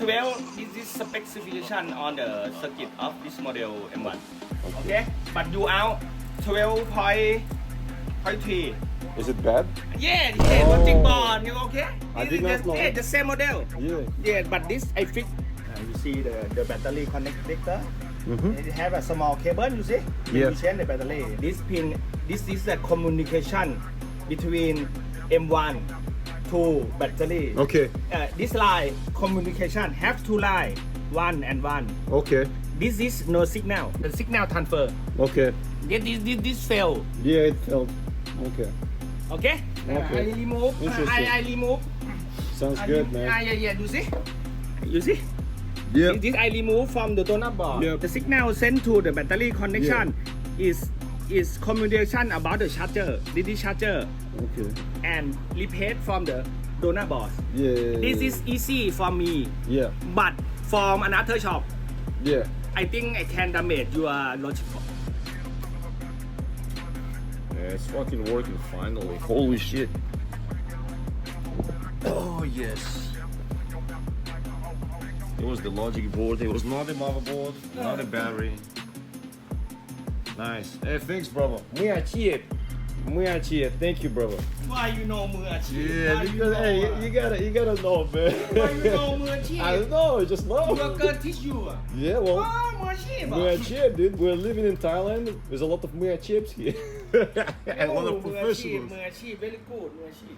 12. This is specification on the circuit of this model M1. Okay, but you out 12.3. Is it bad? Yeah, logic board. You okay? I This did is not know. the same model. Yeah. But this I fix. You see the battery connector. Mm-hmm. It have a small cable. You see? Yeah. You change the battery. This pin. This is the communication between M1 to battery. Okay. This line communication have two line, one and one. Okay. This is no signal. The signal transfer. Okay. This fail. Yeah, it felt. Okay. Okay. Okay. I remove. Interesting. I remove. Sounds good, man. Yeah. You see? You see? Yep. This I remove from the donut board. Yep. The signal sent to the battery connection is communication about the charger. This is charger Okay. and replace from the donut board. Yeah. This is easy for me, Yeah. but from another shop, Yeah. I think I can damage your logical. Yeah, it's fucking working finally. Holy shit. Oh yes. It was the logic board. It was not the motherboard, not the battery. Nice. Hey, thanks, brother. Muachie. Thank you, brother. Why you know มืออาชีพ Yeah, because hey, you gotta know, man. Why you know มืออาชีพ I don't know. Just know. Your girl teach you อ่ะ Yeah, well. มืออาชีพ Muachie, dude. We're living in Thailand. There's a lot of muachips here. And a lot of มืออาชีพ professionals. มืออาชีพ very good มืออาชีพ